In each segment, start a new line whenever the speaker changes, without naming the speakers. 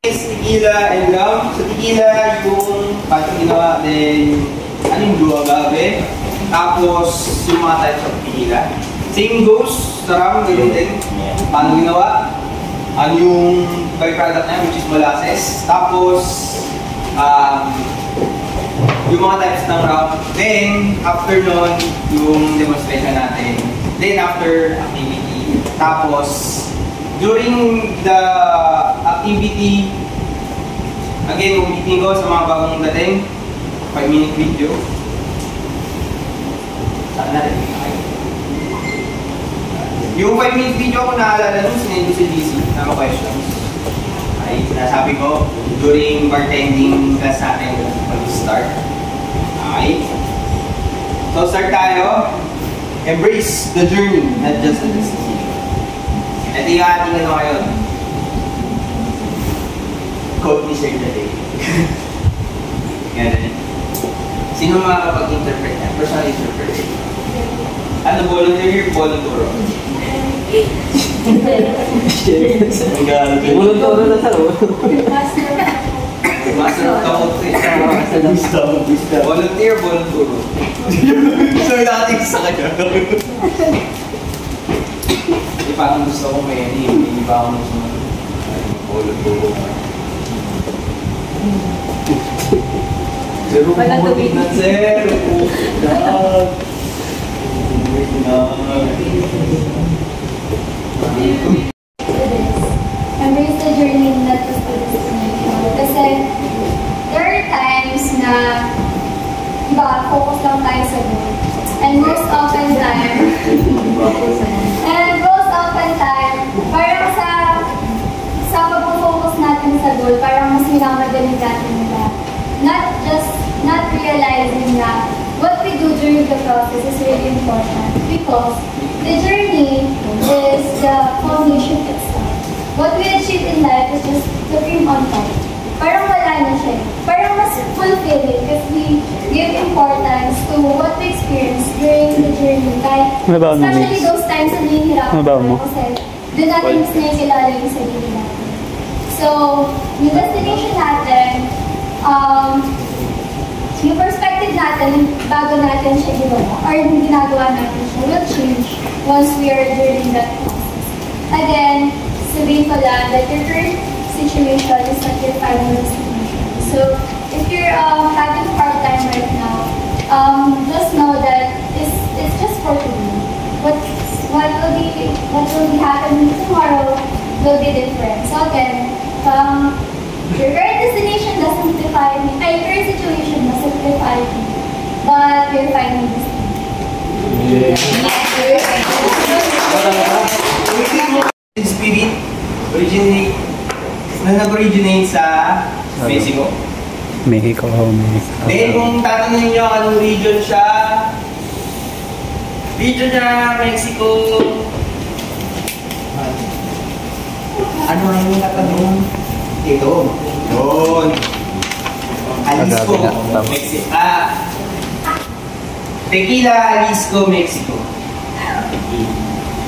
Tequila and rum. Sa tequila, yung paano ginawa din, yung blue agave. Tapos, yung mga types of tequila. Same goes sa rum, ganyan din. Paano ginawa? Yung byproduct niya, which is molasses. Tapos, yung mga types ng rum. Then, after nun, yung demonstration natin. Then, after activity. Tapos, during the activity, again, umiting ko sa mga bagong dating, 5-minute video. Saan natin? Yung 5-minute video ko naalala nung sinend ko si DC na mga questions. Ay, sinasabi ko, during bartending class natin, mag-start. Okay. So, start tayo. Embrace the journey, not just the destination. Ito yung ating ano kayo. Quote ni Sir Jade. Ganun. Sino makakapag-interpret yan? Personal interpretation. Ano, volunteer, volunteer?
Volunteer na sa loob.
Master of Talk. Volunteer, volunteer. So, natin sa kanya. Parang gusto ko may hindi ba ako gusto volunteer. Zero pumuntik na, sir.
Embrace the journey, not just the destination. Kasi there are times na focus lang tayo sa goal. And most often parang sa pag-focus natin sa goal, parang mas minamadali natin nila. Not realizing na what we do during the process is really important because the journey is the foundation itself. What we achieve in life is just the cream on top. Parang wala na siya. Parang mas fulfilling if we give importance to what we experience during the journey. Especially those times na nahihirapan tayo kasi doon natin mas nakikilala yung sarili natin. So, yung destination natin, yung perspective natin, bago natin siya ginawa, or yung ginagawa natin siya, will change once we are during that process. Again, sabihin ko lang that your current situation is not your final destination. So, if you're having a hard time right now, just know that it's just for today. What will be happening tomorrow will be different. So again, your current destination doesn't define me. Your current situation doesn't define me, but your final destination.
Spirit nag-originate sa Mexico.
Mexico.
Then kung tatanungin nyo anong region siya, Mexico. Ano lang yung tatanong? Ito. Doon. Jalisco, Mexico. Tequila, Jalisco, Mexico.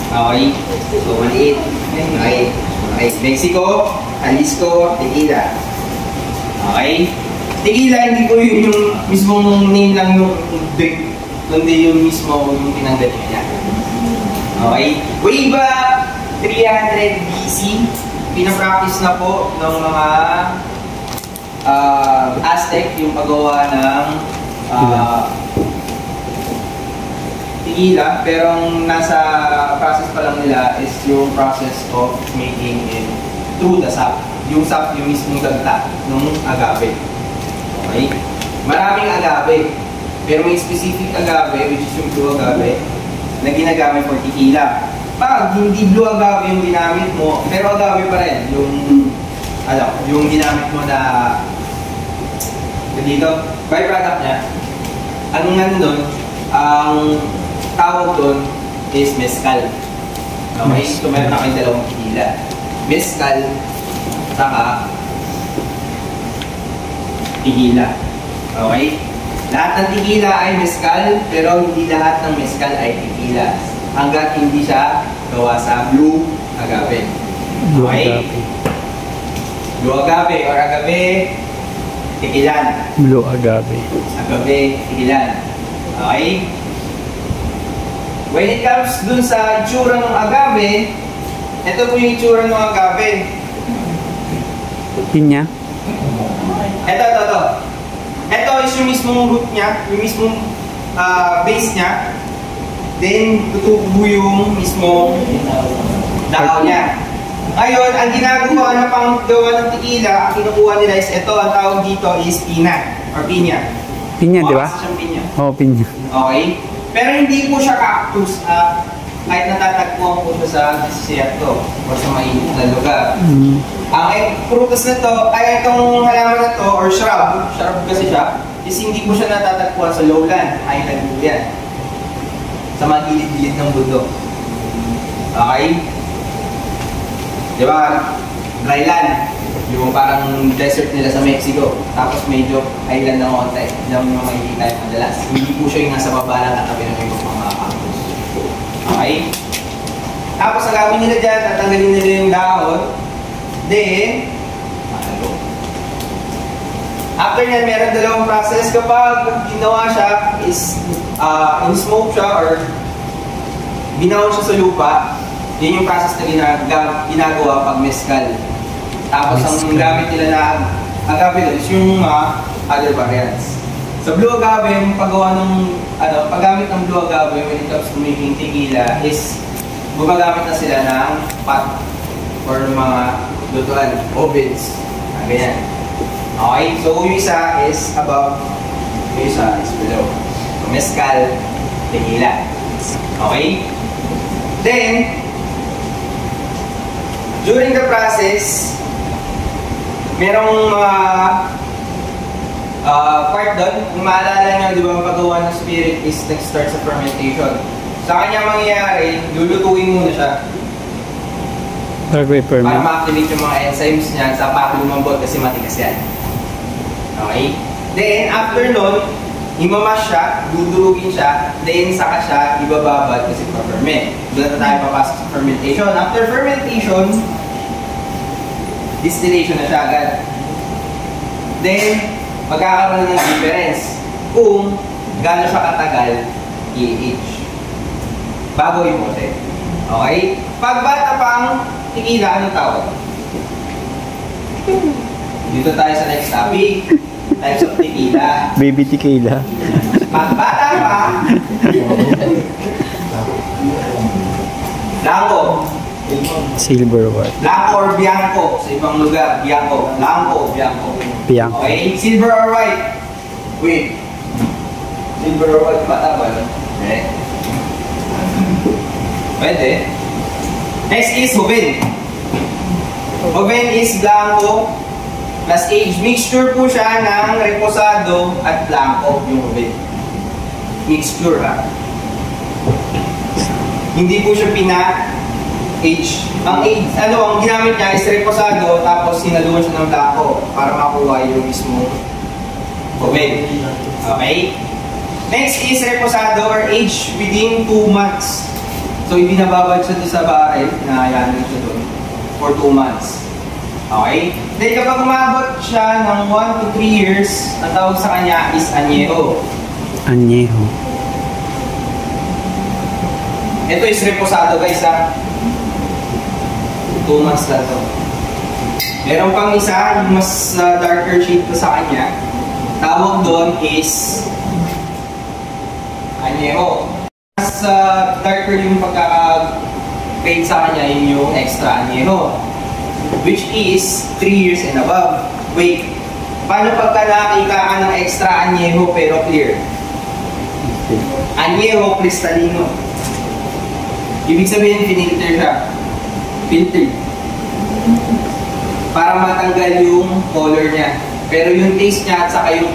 Okay. So, maliit. Okay. Mexico, Jalisco, Tequila. Okay. Tequila, hindi ko yung mismong name lang yung drink. Kundi yung mismo yung pinanggaling niya. Okay? Way back 300 BC, pinapractice na po ng mga Aztec yung paggawa ng tequila. Pero ang nasa process pa lang nila is yung process of making it through the sap. Yung sap, yung mismong gagta ng agave. Okay? Maraming agave. Pero may specific agave, which is yung blue agave, na ginagamit for tequila. Pag hindi blue agave yung ginamit mo, pero agave pa rin, yung ginamit mo na dito, byproduct niya, ang nandun, ang tawag doon is mezcal. Okay? So meron na kayong dalawang tequila. Mezcal, saka tequila. Okay? Lahat ng tequila ay mezcal, pero hindi lahat ng mezcal ay tequila. Hanggat hindi siya gawa sa blue agave. Okay? Blue agave or agave tikilan.
Blue agave.
Agave tikilan. Okay? When it comes dun sa itsura ng agave, ito po yung itsura ng agave.
Pinya.
Ito. Ito is yung mismong root niya, yung mismong base niya. Then, tutubo yung mismong dahon niya. Ngayon, ang ginagawa na panggawa ng tequila, ang kinukuha nila is ito, ang tawag dito is pina or pinya.
Pinya, di ba?
Kasi siyang pinya.
Oo, pinya.
Okay? Pero hindi po siya cactus. Kahit natatagpuan po siya sa desierto o sa mainit na lugar. Ang prutas na to, ay itong halaman na to, or shrub kasi siya, is hindi po siya natatagpuan sa lowland, highland po yan. Sa mga gilid-gilid ng bundok. Okay? Di ba? Dryland. Yung parang desert nila sa Mexico. Tapos medyo island na konti. Diyan yung makikita yung madalas. Hindi po siya yung nasa baba lang katabi ng ibang mga campus. Okay? Tapos ang gawin nila dyan, tatanggalin nila yung dahon. Then, after nyan, meron dalawang process. Kapag ginawa siya, is in-smoke siya or binawon siya sa lupa, yun yung process na ginagawa pag mezcal. Tapos ang gamit nila na agave is yung other variants. Sa blue agave, yung paggamit ng blue agave when it comes to making tequila is gumagamit na sila ng pot or mga lutuan, ovens. Ganyan. Okay, so yung isa is above, yung isa is below. So, mezcal, tequila. Okay? Then, during the process, merong mga part doon, kung maalala nyo, di ba, ang paggawa ng spirit is nag-start sa fermentation. Sa kanya mangyayari, lulutuin muna siya.
Bago i-ferment.
Para ma-activate yung mga enzymes niya sa para lumambot kasi matigas yan. Okay? Then, after nun, imamash siya, dudurugin siya, then saka siya ibababad kasi pa-ferment. Doon na tayo papasok sa fermentation. After fermentation, distillation na siya agad. Then, magkakaroon ng difference kung gaano siya katagal i-age bago imote. Okay? Pag bata pang tequila, anong tawag? Dito tayo sa next topic. Types of tequila.
Baby tequila.
Pag bata pa, blanco.
Silver what?
Blanco or bianco. Sa ibang lugar, bianco. Blanco, bianco.
Bianco.
Okay? Silver or white? Wait. Silver or white, bata ba? Okay. Pwede. Next is Joven. Joven is blanco plus age. Mixture po siya ng reposado at blanco yung Joven. Mixture ha. Hindi po siya age. Ang age, ang ginamit niya is reposado tapos sinaluan siya ng blanco para makuha yung mismo Joven. Okay? Next is reposado or age within 2 months. So, ibinababad siya doon sa barrel, nahayanan siya doon for 2 months. Okay? Then, kapag umabot siya ng 1 to 3 years, ang tawag sa kanya is añejo.
Añejo.
Ito is reposado guys ha. 2 months lang to. Meron pang isa, yung mas darker shade pa sa kanya. Tawag doon is añejo. Mas darker yung pagkaka-paint sa kanya, yun yung extra añejo. Which is 3 years and above. Wait, paano pagka nakakita ka ng extra añejo pero clear? Añejo cristalino. Ibig sabihin, finilter siya. Filtered. Para matanggal yung color niya. Pero yung taste niya at saka yung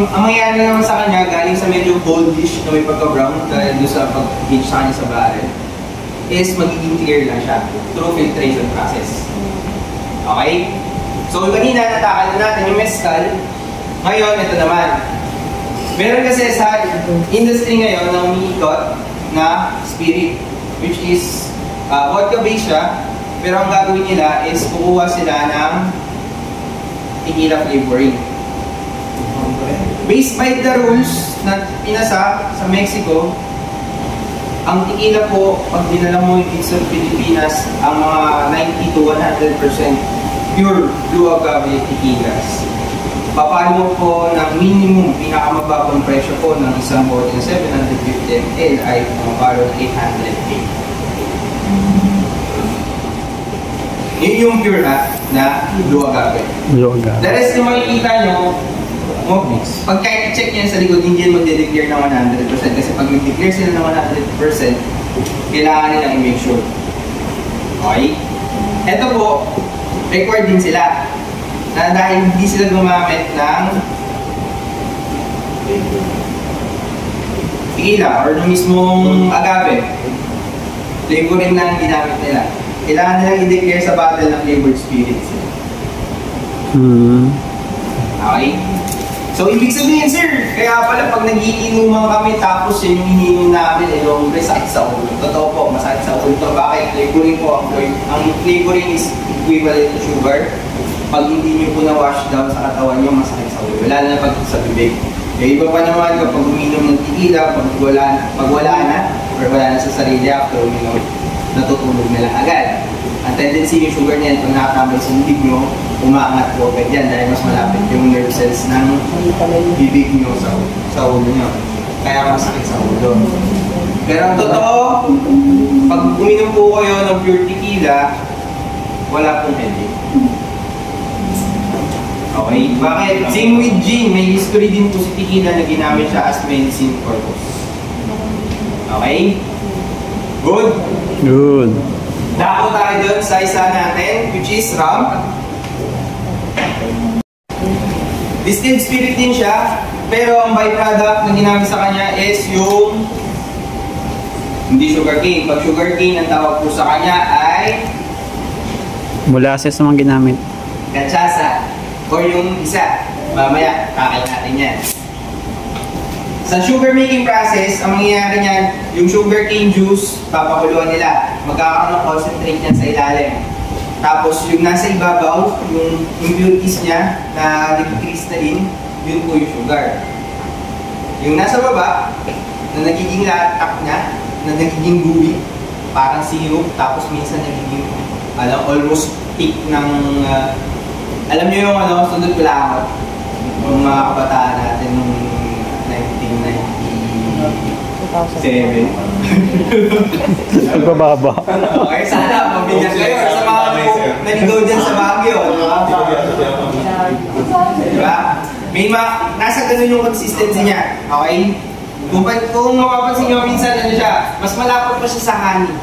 ang mangyayari naman sa kanya, galing sa medyo goldish na may pagka-brown dahil doon sa pag-age sa kanya sa barrel, is magiging clear lang siya through filtration process. Okay? So, kanina natakal na natin yung mezcal. Ngayon, ito naman. Meron kasi sa industry ngayon na umiikot na spirit, which is vodka-based siya, pero ang gagawin nila is kukuha sila ng tequila flavoring. Based by the rules na pinasa sa Mexico, ang tequila po, pag dinala mo yung sa Pilipinas, ang mga 90 to 100% pure blue agave tequilas. Papalo po ng minimum, pinakamababang presyo po ng isang bote na 750 ml ay pumapalo ng 800K. Yun yung pure na blue agave.
Blue agave.
The rest yung makikita nyo, pag kahit check yan sa likod, hindi yan magde-declare ng 100% kasi pag nag-declare sila ng 100%, kailangan nilang i-make sure. Okay? Ito po, required din sila na dahil hindi sila gumamit ng tequila or ng mismong agave, flavoring na ang ginamit nila. Kailangan nilang i-declare sa bottle ng flavored spirits. Okay? So, ibig sabihin, sir, kaya pala pag nagiinuman kami tapos yun yung iniinom namin, yung sakit sa ulo. Totoo po, masakit sa ulo. Bakit? Flavoring po. Ang flavoring is equivalent to sugar. Pag hindi nyo po na-wash down sa katawan nyo, masakit sa ulo. Wala na pag sa bibig. Kaya iba pa naman kapag uminom ng tequila, pag wala na, or wala na sa sarili after uminom, natutulog na lang agad. Ang tendency yung sugar niyan, pag nakakambay sa bibig nyo, umaangat po agad yan dahil mas malapit yung nerve cells ng bibig nyo sa ulo nyo. Kaya masakit sa ulo. Pero ang totoo, pag uminom po kayo ng pure tequila, wala pong headache. Okay? Bakit? Same with gin. May history din po si tequila na ginamit siya as medicine purpose. Okay? Good?
Good.
Dako tayo dun sa isa natin, which is rum. Distilled spirit din siya, pero ang byproduct na ginamit sa kanya is yung hindi sugarcane. Pag sugarcane, ang tawag po sa kanya ay
Molasses naman ginamit.
cachaça. Or yung isa, mamaya, kakain natin yan. Sa sugar making process, ang mangyayari niyan, yung sugarcane juice, papakuluan nila. Magkakaroon ng concentrate niyan sa ilalim. Tapos yung nasa ibabaw, yung impurities niya na nag-crystalline, yun po yung sugar. Yung nasa baba, na nagiging latak niya, na nagiging gooey, parang syrup, tapos minsan nagiging almost thick ng alam niyo yung sundot kulakot, yung mga kabataan natin nung 1997.
Nagbababa.
Okay, sana mabigyan kayo sa mga naligaw dyan sa Baguio. Diba? May nasa ganun yung consistency niya. Okay? Kung mapapansin nyo minsan, ano siya, mas malapot pa siya sa honey.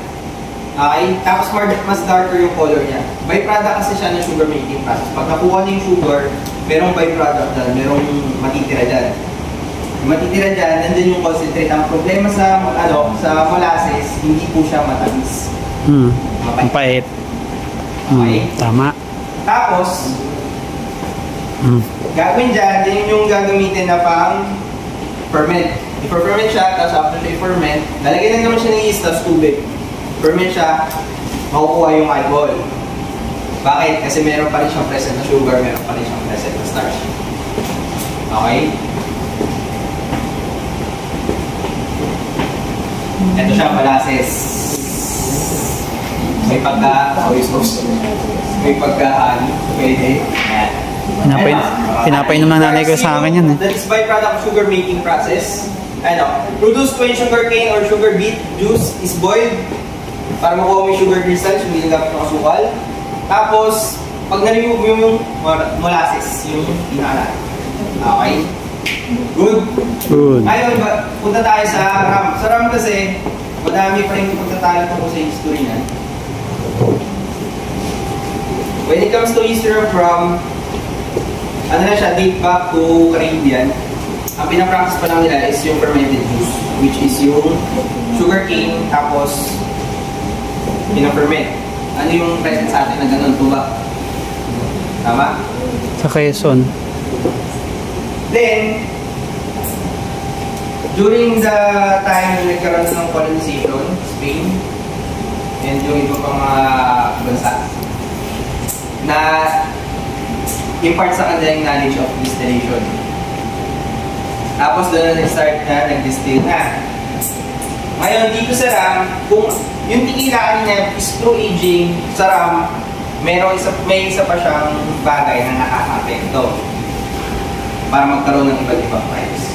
Okay? Tapos mas darker yung color niya. Byproduct kasi siya ng sugar making process. Pag nakuha niya yung sugar, merong byproduct dyan, merong matitira dyan. Yung matitira dyan, nandun yung concentrate. Ang problema sa molasses, hindi po siya matamis.
Mapait.
Okay?
Tama.
Tapos, gagawin dyan, yun yung gagamitin na pang ferment. I-ferment siya, tapos after siya i-ferment, lalagyan na naman siya ng yeast, tapos tubig. Ferment siya, makukuha yung alcohol. Bakit? Kasi meron pa rin siyang present na sugar, meron pa rin siyang present na starch. Okay? Ito siya, molasses. May soy sauce. May pagka-honey. Pwede.
Pinapainom ng nanay ko sa akin yan eh.
That is byproduct of sugar making process. Produced when sugar cane or sugar beet juice is boiled para makuha mo yung sugar crystals, yung nilagamit ng asukal. Tapos, pag na-remove mo yung molasses, yung pinakalat. Okay? Good?
Good.
Ngayon, punta tayo sa rum. Sa rum kasi, madami pa rin pagtatalo tungkol sa history niya. When it comes to history of rum, ano na siya, date back to Caribbean. Ang pinapractice pa lang nila is yung fermented juice, which is yung sugar cane, tapos pinaferment. Ano yung present sa atin na ganun, tuba? Tama?
Sa Quezon.
Then, during the time na nagkaroon ng colonization, Spain, and yung iba pang mga bansa, na impart sa kanila yung knowledge of distillation. Tapos doon na nag-start na, nag-distill na. Ngayon, dito sa rum, kung yung tequila kanina is through aging, sa rum, may isa pa siyang bagay na nakaka-apekto para magkaroon ng iba't ibang price.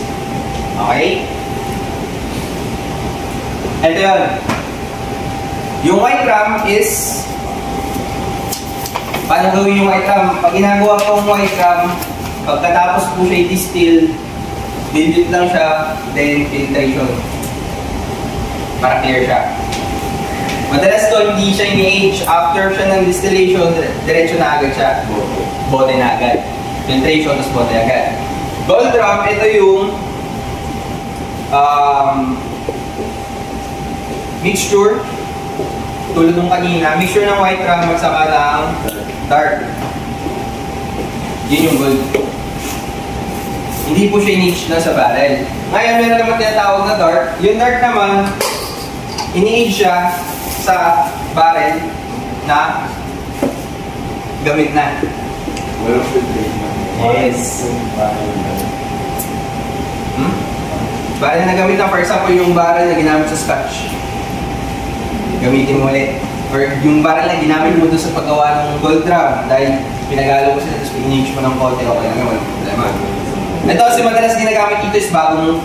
Okay? Ito yun. Yung white rum is, paano gawin yung white rum? Pag ginagawa ko yung white rum, pagkatapos po siya i-distill, dilute lang siya, then filtration. Para clear siya. Madalas to, hindi siya ini-age. After siya ng distillation, diretso na agad siya. Bote na agad. Filtration, tapos bote agad. Gold rum, ito yung mixture. Tulad nung kanina, mixture ng white rum magsama ng dark. Yun yung gold. Hindi po siya in-age na sa barrel. Ngayon, meron naman tinatawag na dark. Yung dark naman, ini-age siya sa barrel na gamit na. Yes. Barrel na gamit na. For example, yung barrel na ginamit sa scotch. Gamitin mo ulit. Or yung barrel na ginamit mo doon sa paggawa ng gold rum. Dahil pinagalo mo sila, tapos in-age mo ng konti. Okay lang, walang problema. Ito kasi madalas ginagamit dito is bagong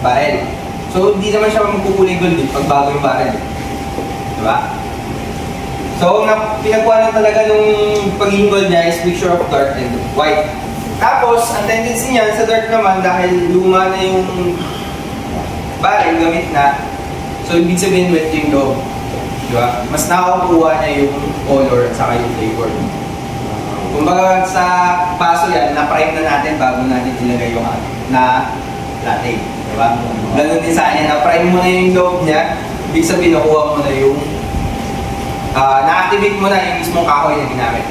barrel. So, hindi naman siya magkukulay gold pag bago yung barrel. Diba? So, pinagkuha lang talaga nung pagiging gold niya is mixture of dark and white. Tapos, ang tendency niya sa dark naman dahil luma na yung barrel, gamit na. So, ibig sabihin wet yung loob. Diba? Mas nakakuha niya yung color at saka yung flavor. Kumbaga sa baso yan, na-prime na natin bago natin ilagay yung na latte. Diba? Ganun din sa kanya, na-prime mo na yung loob niya. Ibig sabihin, nakuha mo na yung na-activate mo na yung mismong kahoy na ginamit.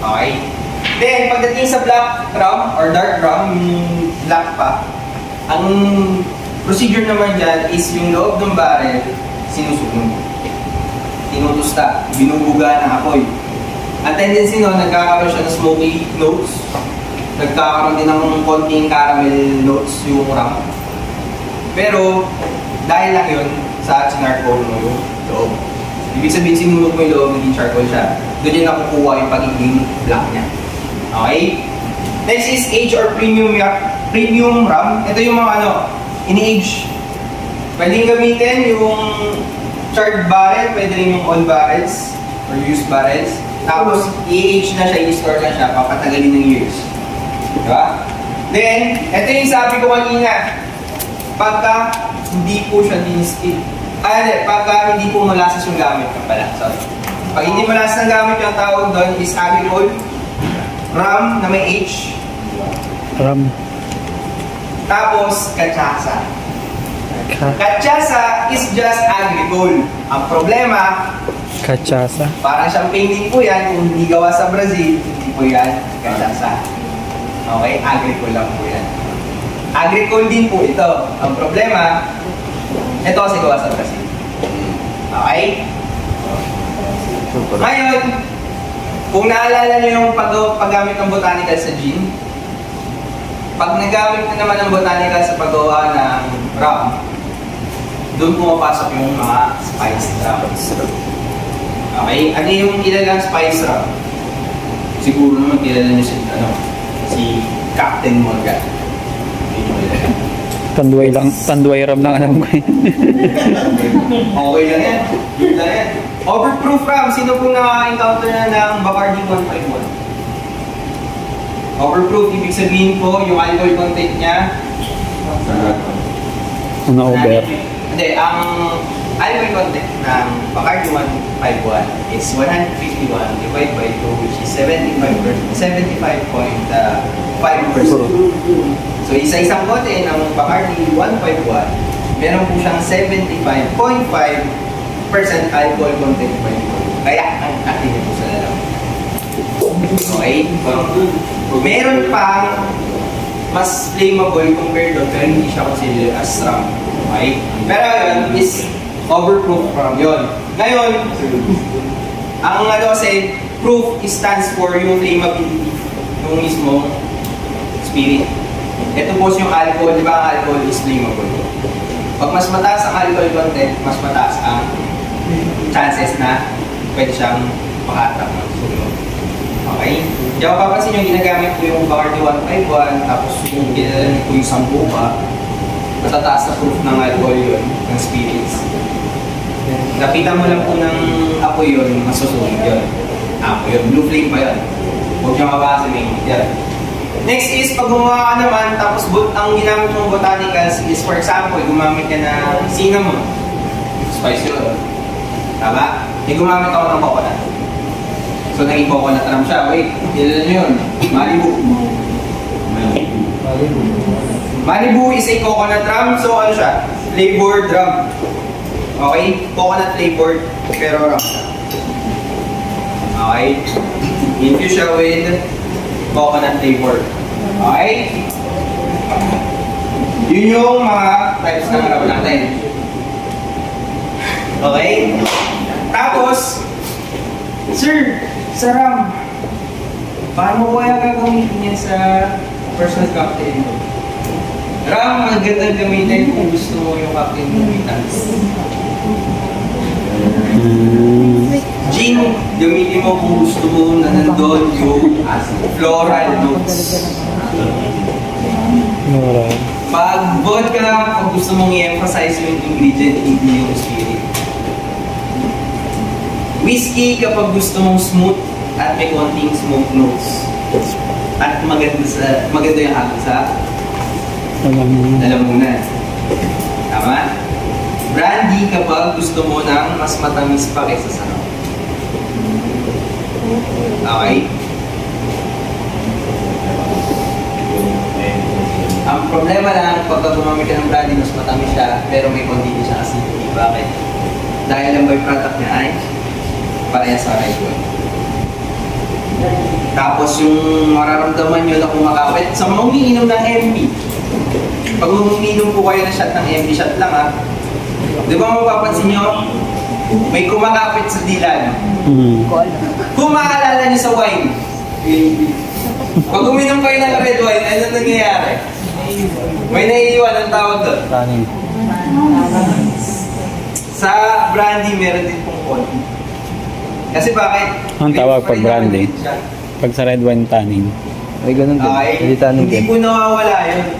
Okay? Then, pagdating sa black rum or dark rum, yung black pa, ang procedure naman dyan is yung loob ng barrel, sinusunog. Tinutusta, binubuga ng apoy. Ang tendency nun, nagkakaroon siya ng smoky notes. Nagkakaroon din ng konting caramel notes yung rum. Pero, dahil lang yun, sa sinarcoal mo yung loob. Ibig sabihin, sinunog mo yung loob, naging charcoal siya. Doon yung nakukuha yung pagiging black niya. Okay? Next is age or premium rum. Ito yung mga ini-age. Pwedeng gamitin yung charred barrel, pwede rin yung all barrels or used barrels. Tapos, i-age na siya, i-store na siya, papatagalin ng years. Diba? Then, ito yung sabi ko kanina. Pagka hindi po siya din-still. Pagka hindi po molasses yung gamit ka pala. Sorry. Pag hindi molasses ang gamit yung tawag doon is agricole. Rum na may H.
Rum.
Tapos, cachaça. Cachaça is just agricole. Ang problema,
Cachaça.
parang champagne din po yan. Kung hindi gawa sa Brazil, hindi po yan cachaça. Okay? Agricole lang po yan. Agricole din po ito. Ang problema, ito kasi gawa sa Brazil. Okay? Ngayon, kung naalala nyo yung paggamit ng botanical sa gin, pag nagamit na naman ng botanical sa paggawa ng rum, doon pumapasok yung mga spiced rums. Okay? Ano yung kilalang spice rum? Siguro naman kilala nyo si Captain Morgan.
Tanduay rum lang alam ko.
Okay lang yan. Good lang yan. Overproof rum. Sino pong naka-encounter na ng Bacardi 151? Overproof, ibig sabihin po, yung alcohol content niya
Over.
Hindi, ang alcohol content ng Bacardi 151 is 151 divided by 2, which is 75.5%. So, isa-isang bote ng Bacardi 151, meron po siyang 75.5% alcohol content by volume. Kaya, ang atin po sa lalaman. Okay? Meron pang mas flammable compared doon, pero hindi siya considered as rum. Okay? Pero yun is overproof rum yun. Ngayon, ang kasi, proof stands for yung flammability. yung mismong spirit. Ito po yung alcohol, di ba ang alcohol is flammable. Pag mas mataas ang alcohol content, mas mataas ang chances na pwede siyang maka-attract ng sunog. Okay? Diyan papansin nyo, ginagamit ko yung Bacardi 151, tapos yung ginagamit ko yung Sambuca, matataas na proof ng alcohol yun, ng spirits. Lapitan mo lang po ng apoy yun, masusunog yun. Apoy yun, blue flame pa yun. Huwag nyo mabasa, may init yan. Next is, pag gumawa ka naman, tapos ang ginamit mong botanicals is, for example, gumamit ka ng cinnamon. Spice yun. Tama? Gumamit ako ng coconut. So, naging coconut rum siya. Wait, ilan nyo yun? Malibu. Malibu is a coconut rum. So, ano siya? Flavored rum. Okay? Coconut flavored, pero rum siya. Okay? Infuse siya with coconut flavor. Okay? Yun yung mga types ng rum natin. Okay? Tapos, sir, sa rum, paano ko kaya gagamitin yan sa personal cocktail mo? Rum, magandang gamitin kung gusto mo yung cocktail mo gamitan. Gin, gamitin mo kung gusto mo na nandun yung floral notes. Pag vodka, pag gusto mong i-emphasize yung ingredient, hindi yung spirit. Whiskey, kapag gusto mong smooth at may konting smoke notes. At maganda yung halo sa lalamunan. Tama? Brandy, kapag gusto mo ng mas matamis pa kaysa sa rum. Okay? Ang problema lang, pagka gumamit ka ng brandy, mas matamis siya, pero may konti siya acidity. Bakit? Dahil ang byproduct niya ay parehas sa red wine. Tapos yung mararamdaman nyo na kumakapit sa mga umiinom ng MB. Pag umiinom po kayo ng shot ng MB, shot lang ha. Di ba mapapansin nyo? May kumakapit sa dila, no? Kung maalala nyo sa wine, pag uminom kayo ng red wine, ano nangyayari? May naiiwan ang tawag doon. Sa brandy, meron din pong konti. Kasi bakit?
Ang tawag pag brandy? Pag sa red wine tannin.
Ay, ganun din.
Okay. Hindi po nawawala yun.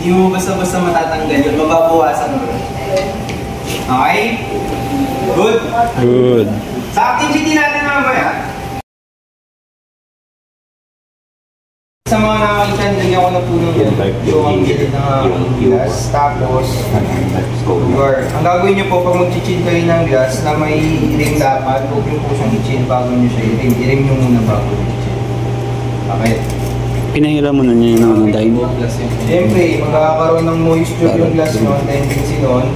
Hindi mo basta-basta matatanggal yun. Mababawasan mo. Okay? Good?
Good.
Sa activity natin mamaya, sa mga nakakita, nilagyan ko na po ng yung ang gilid ng glass. Tapos, sugar. Ang gagawin nyo po, pag mag-chill kayo ng glass na may ring dapat, huwag nyo po siyang i-chill bago nyo siya i-ring. I-ring nyo muna bago nyo i-chill. Okay?
Pinahiram mo na niya yung ano dahil.
Siyempre, magkakaroon ng moisture yung glass nyo. Ang tendency nun,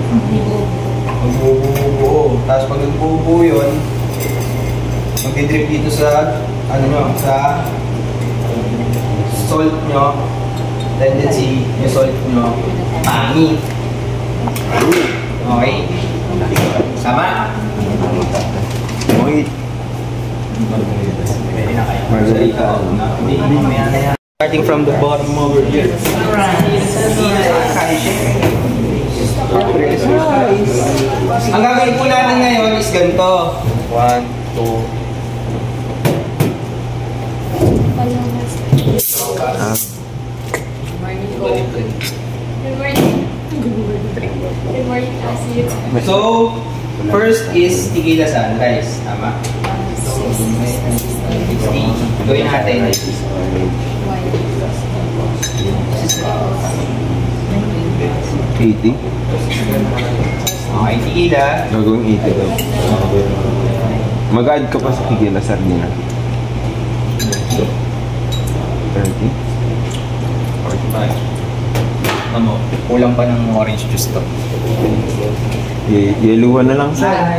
magbubuo. Tapos pag nagbubuo yun, mag-drip dito sa, ano nyo, sa salt nyo, tendency yung salt nyo, pangit. Okay? Sama?
Wait.
Pwede na kayo.
Margarita.
Starting from the bottom over here. Ang gagawin po natin ngayon is ganito. 1, 2,
Good morning, Cassie.
So, first is tequila sunrise. Tama? Gawin natin.
80?
Okay, tequila.
Gagawin 80 daw. Mag-add ka pa sa tequila sardina. 30?
45. Ano, kulang pa ng orange juice to.
Yeluhan na lang sa.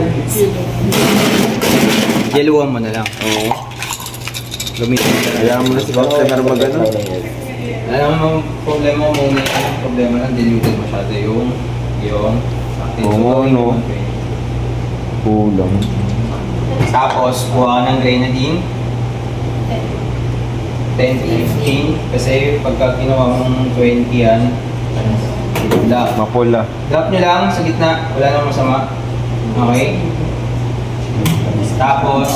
Yeluhan mo na lang.
Oo.
Gamitin mo na.
Kaya mo na si Boxer mag-ano.
Alam mo, problema mo muna yung problema lang, diluted masyado yung
Oo, no. Kulang.
Tapos, kuha ka ng grenadine. 10 to 15. Kasi pagka ginawa mong 20 yan,
Mapula.
drop nyo lang sa gitna, wala namang masama. Okay? Tapos,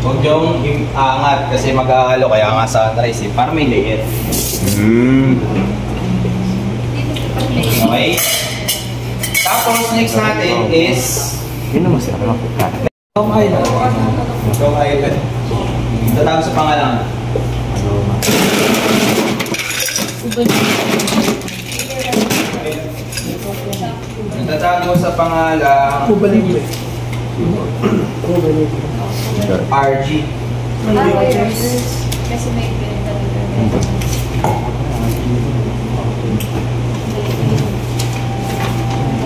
huwag nyong angat kasi mag-ahalo kaya nga sunrise eh, para may layer. Okay? Tapos, next natin is
Yun na masarap makita.
Long Island. Long Island. Tatawag sa pangalan. Natatago sa pangalan RG.
Kasi may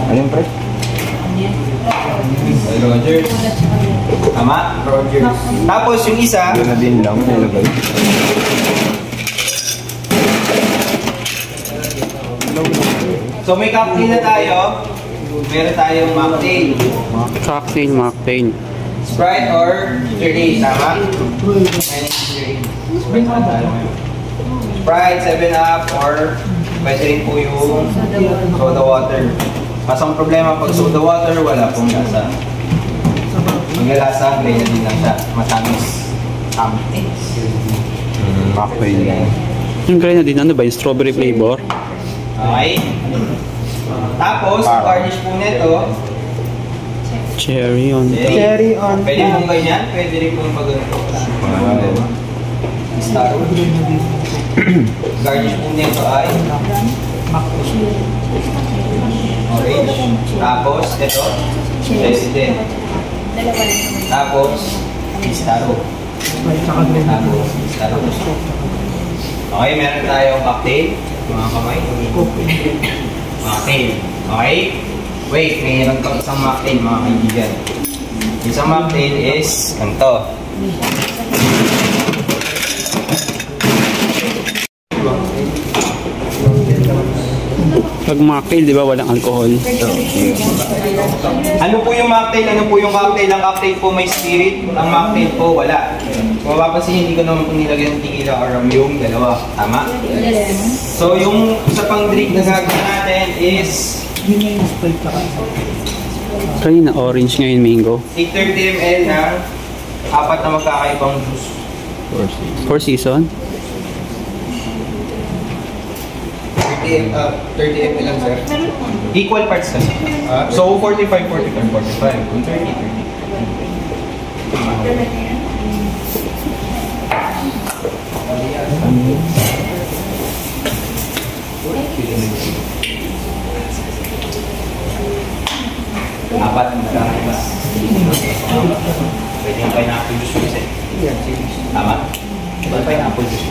Ano yung pre?
Rogers. Tama? Rogers. Tapos yung isa,
Yun na din lang. Nilagay.
so may cocktail na tayo. Meron tayong mocktail.
Mocktail.
Sprite or Jerry, tama? Sprite na tayo ngayon. Sprite, 7-Up, or pwede rin po yung soda water. Kaso ang problema pag soda water, wala pong lasa. Ang lasa, grenadine lang siya. Matamis.
Cocktail lang.
Yung grenadine, ano ba? Yung strawberry flavor?
Okay? Tapos, garnish po nito.
Cherry on.
Cherry on. Pwede pong ganyan, pwede rin pong pagganito. Star. Garnish po nito ay orange. Tapos, ito. President. Tapos, Staro. Tapos, Staro. Okay, meron tayong cocktail. Mga kamay. Mocktail. Okay? Wait, mayroon pang isang mocktail mga kaibigan. Isang mocktail is ganito.
Pag mocktail, di ba, walang alcohol?
Ano po yung mocktail? Ano po yung cocktail? Ang cocktail po may spirit. Ang mocktail po wala. Kung mapapansin, hindi ko naman po nilagyan ng tequila or rum yung dalawa. Tama? So, yung isa pang drink na gagawin natin is
Kanina orange, ngayon mango.
830 ml ng apat na magkakaibang juice.
Four season?
30 ml lang, sir. Equal parts kasi. So, 45, 45, 45. Kung 30, 30. Apat na mas. Pwede yung pineapple juice eh. Tama? Pineapple juice.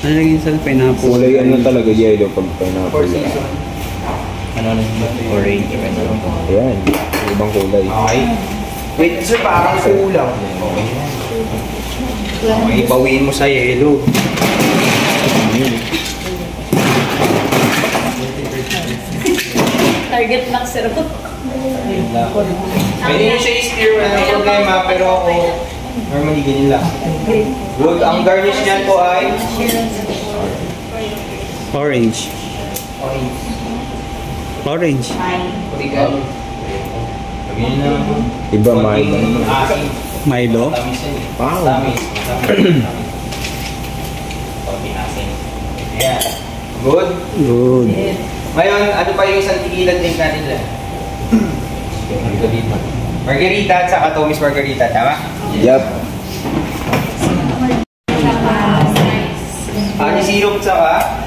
Ano lagyan sa pineapple?
Kulay ano talaga yellow pag pineapple.
Ano orange?
Ayan. Ibang kulay.
Okay. Wait, sir, parang kulang. Okay, bawiin mo sa yellow.
Target max zero.
Pwede nyo siya i-steer, wala nang problema, pero ako, normally ganyan lang. Good, ang garnish niyan po ay
Orange. Orange.
Origal. Lagyan nyo na.
Iba mahal.
konting asin.
Milo.
Tamis yan eh.
Wow.
Tamis. Konting asin. Ayan. Good.
Good.
Ngayon, ano pa yung isang tequila drink natin dyan? Margarita. Margarita at saka Tommy's Margarita, tama?
Yup.
Honey syrup saka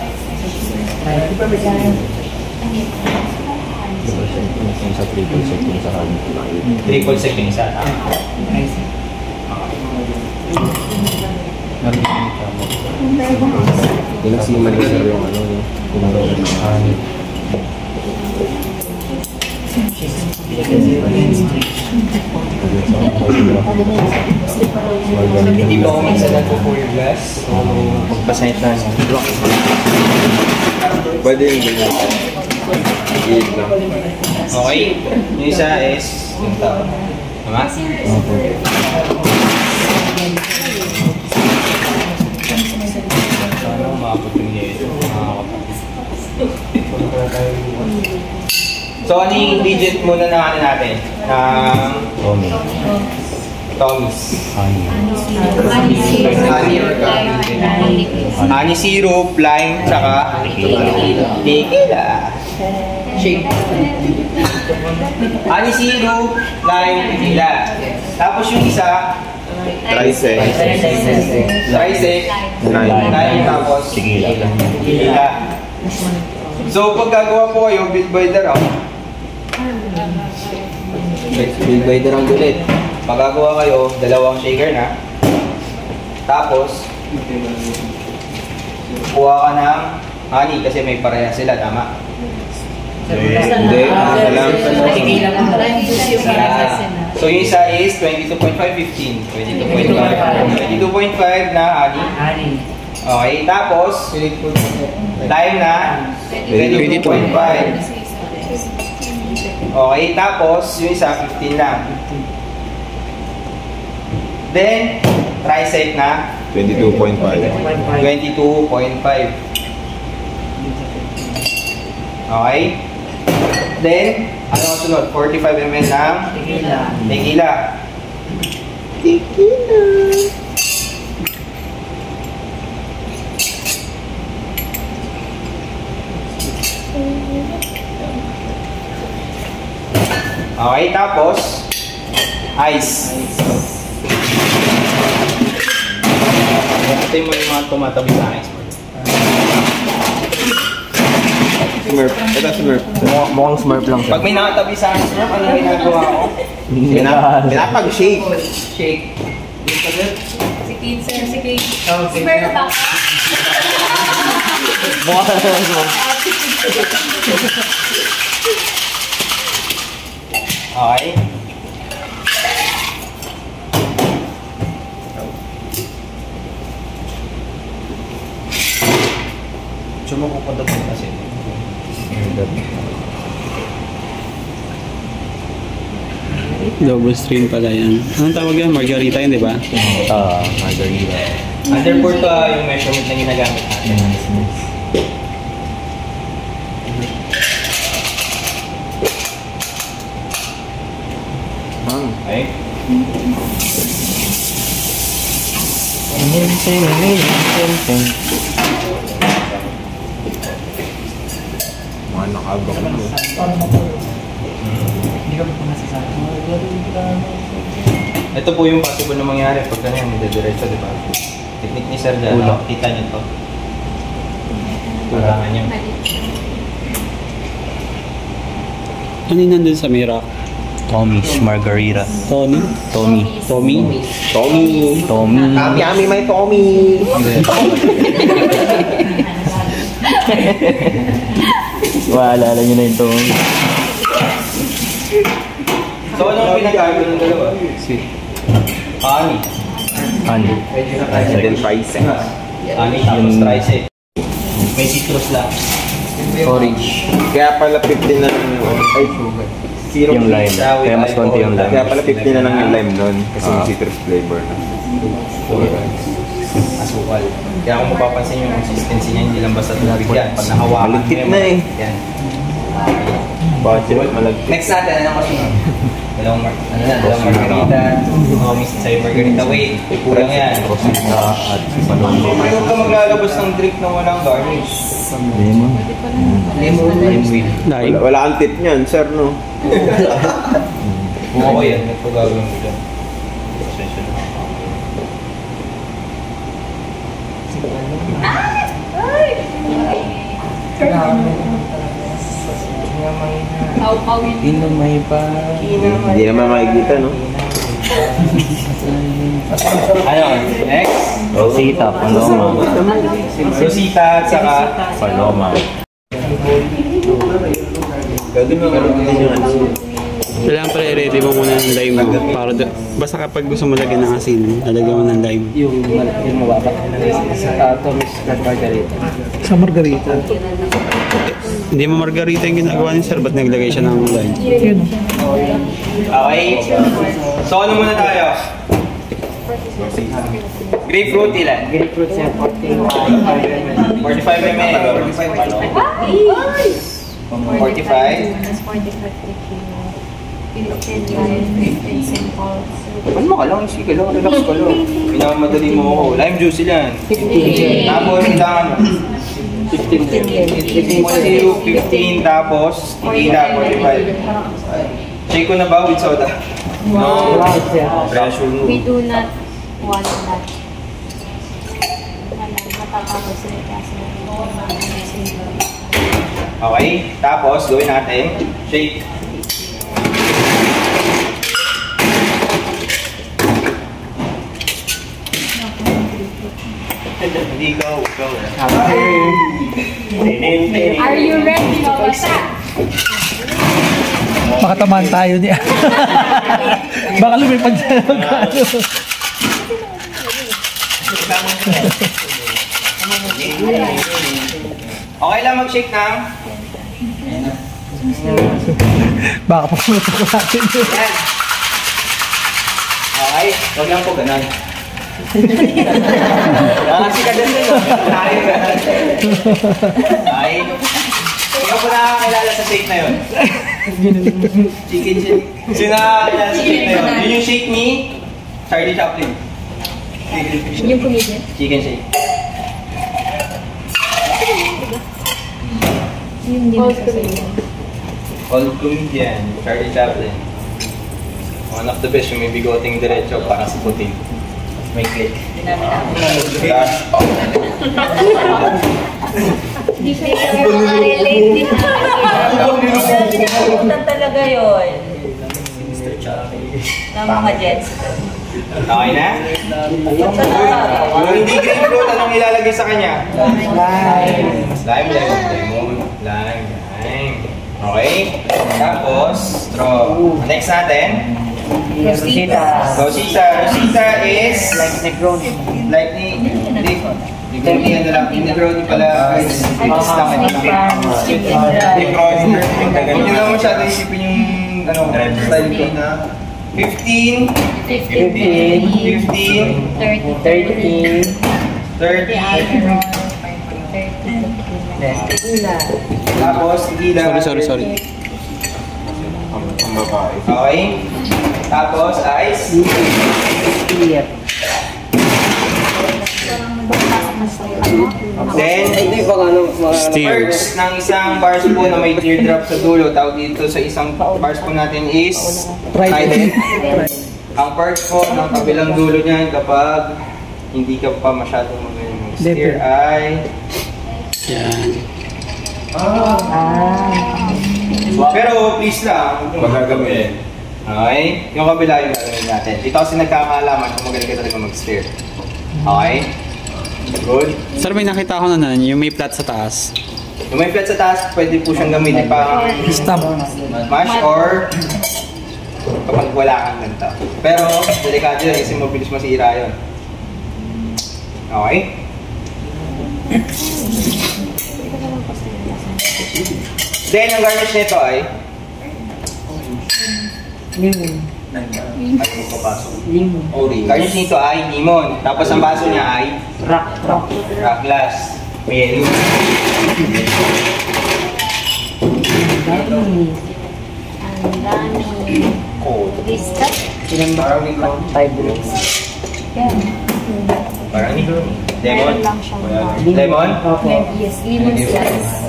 Sa triple check yung sa kanya.
triple sec yung isa, tama?
Pinagsiman yung sir yung ano niya. Kumagawin ng honey.
Hindi ba ako minsan nagpo-pour your glass? So, magpasahit na siya.
Pwede yung ganyan. Iit lang.
Okay? Yung isa is yung tao. Tama? Sana umabot yung yelo, mga kapatid. So, ano yung ingredient muna na ano natin? Tommy's. Honey syrup, lime, tsaka tequila. Shake. Honey syrup, lime, tequila. Tapos yung isa,
Trisec.
lime, tapos tequila. So, pag gagawa po kayo, build by the round. Build by the round ulit. Magagawa kayo, dalawang shaker na. Tapos, kuha ka ng honey kasi may pareha sila, tama? Hindi. So, yung isa is 22.5, 15. 22.5. 22.5 na honey. Okay, tapos, lime na 22.5. Okay, tapos, yung isa 15 lang. Then, Trisec na
22.5.
22.5. Okay? Then, ano ang sunod? 45 ml ng tequila. Okay, tapos, ice. Ito yung mga tumatabi sa ice.
Smurf. Ito Smurf.
Mukhang Smurf lang siya.
Pag may nakatabi sa ice, ano yung ginagawa ko?
Pinapag-shake.
Shake.
Si Kate, sir. Si Kate. Smurf ba?
Mukha ka lang Smurf.
Okay. Sumukupunta po kasi.
Double stream pala yan. Anong tawag yan? Margarita yun, di ba?
Margarita.
Under 4 to yung measurement na ginagamit natin. Okay.
Mga nakabak na.
Ito po yung possible na mangyari pag ganyan, hindi diretso, di ba? Technique ni Sir dyan, kita nyo to. Parangan nyo.
Ano yung nandun sa Mira?
Tommy's Margarita.
Tommy?
Tommy.
Yummy, may Tommy.
Maalala nyo na yung Tommy.
So, ano ang pinagkagawa ng dalawa? Sweet. Honey.
Honey.
And then Trisec.
Honey tapos Trisec. May citrus lang.
Orange. Kaya pala 15 na lang yung ay,
Syrup
Yung lime.
siya with
Kaya mas konti yung lime.
Kaya pala 15 na lang yung lime doon kasi yung citrus flavor na.
Asukal. Kaya kung mapapansin yung consistency niya, hindi lang basta tubig yan. Pag nahawakan
Malagkit
mo
na eh.
Yan.
Bakit malagkit?
Next natin, ano kasunod? Dalawang margarita. Miss sa'yo margarita. Wait, kulang yan.
At
Mayroon ka maglalabas ng drink na walang garnish.
lemon.
Lemon with.
Wala kang tip niyan, sir, no?
Buka ko yan. Ito gagawin ko dyan. Procession.
Inumay pa.
Hindi naman makikita, no?
Ano? Next?
Rosita, Paloma.
Rosita at saka
Paloma.
Gagawin mo din yung ano.
Kailangan pala i-ready mo muna ng lime mo. Para basta kapag gusto mo lagyan ng asin, lalagyan mo ng lime.
Yung mababa. Tommy's Margarita.
Sa Margarita? Hindi mo Margarita yung ginagawa ni Sir, ba't naglagay siya ng lime?
Okay. So ano muna tayo? Grapefruit ilan?
Grapefruit siya, 45.
45 ml. 45.
15
Ano ka lang, easy ka lang, relax ka lang. Pinamadali mo ako. Lime juice ilan?
15.
Tapos, ilan? 15, tapos, tequila, 45. Shake ko na ba with soda? No. Pressure mo.
We do not want that. Matatapos sila kasi.
Okay, tapos, gawin natin. Shake. Hindi, go.
Are you ready, Mabasa?
Baka tamaan tayo niya. Baka lumipad siya.
Okay lang mag-shake ng?
Baka papunutok ko natin.
Yan. Okay, huwag lang po ganun. Kasi ka dyan din. Okay. Sino po nakakilala sa shake na yun? Chicken shake. Sino nakakilala sa shake na yun? Yun yung shake ni Charlie Chaplin.
Yung comedian?
Chicken shake.
Yung din sa comedian.
Old comedian, Charlie Chaplin. One of the best yung may bigoting diretso para sa putin. May click.
Hindi siya yung makarelate din
Nakalimutan talaga yun. Tama ka, Jets.
Okay na? Kung hindi grapefruit, anong ilalagay sa kanya? Lime. Okay? Tapos, straw. Next natin?
Rosita.
Rosita is...
Negroni.
Like ni... Negroni ano lang. Negroni pala is... Mix lang. Negroni. Hindi naman masyado isipin yung... style ko na... 15.
30.
30. Tapos, tequila.
Sorry.
Ang babae.
Okay. Tapos, ice. Then,
Steer.
perks ng isang bar spoon na may teardrop sa dulo. Tawag dito sa isang bar spoon natin is trident. Ang perks po ng kabilang dulo niyan kapag hindi ka pa masyadong mag-steer ay...
Yan.
Pero please lang,
Magagawin.
okay? Yung kabila yung gagawin natin. Dito kasi nagkakaalaman kung magaling ka talaga mag-steer. Okay? Good.
Sir, may nakita ko na nun, yung may flat sa taas.
Yung may flat sa taas, pwede po siyang gamitin pang mash or kapag wala kang ganito. Pero, delikado yun kasi mabilis masira yun. Okay? Then, ang garnish nito ay ay magpapasok. Garnish nito ay lemon. Tapos ang baso niya ay rock glass. May yellow.
Ang dami.
Cold.
Vista?
Parang negro. Parang negro. Lemon.
Meron lang siya.
Lemon?
Yes, lemon slice.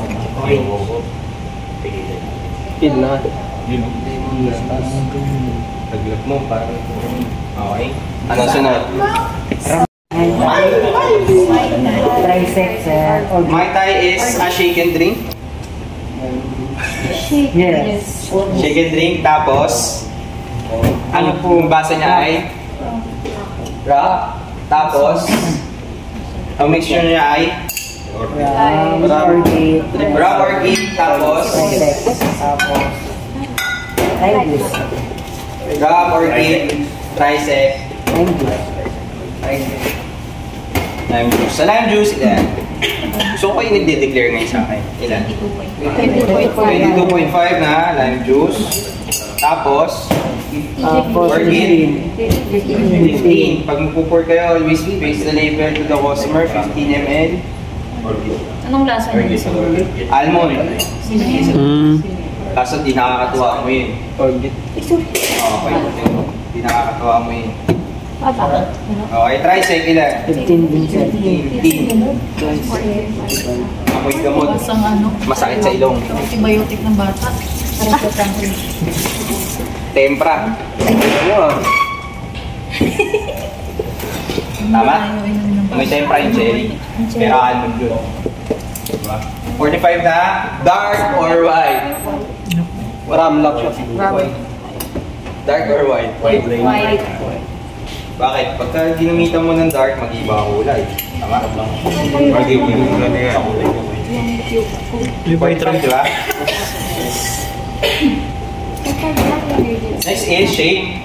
Taglag mo parang okay. Ano sunod? Mai Tai is a shake and drink.
Yes.
Shake and drink. Tapos, ano po ang basa niya ay? Rock. Tapos, ang mixture niya ay? Rock orchid. Tapos, rock orchid. Tricep. Lime juice. Sa lime juice, ilan? Gusto ko yung nagde-declare ngayon sa akin. Ilan? 22.5 na lime juice. Tapos, Forget. 15. Pag magpupor kayo, always base the label to the customer, 15 ml.
Anong lasa niya?
Almond.
Mm.
Kaso di nakakatuwa mo yun. Okay. Di nakakatuwa mo yun. Okay, try second lang. 15. Amoy gamot. Masakit sa ilong.
Antibiotic ng bata.
Tempra. Tama? May tempra yung cherry. Pero almond yun. Diba? 45 na. Dark or white? Ramlock siya. Dark or white?
White.
Bakit? Pagka ginamitan mo ng dark, mag-iba ang kulay. Tama?
Mag-iba na yan.
White rin, diba? Next is shape.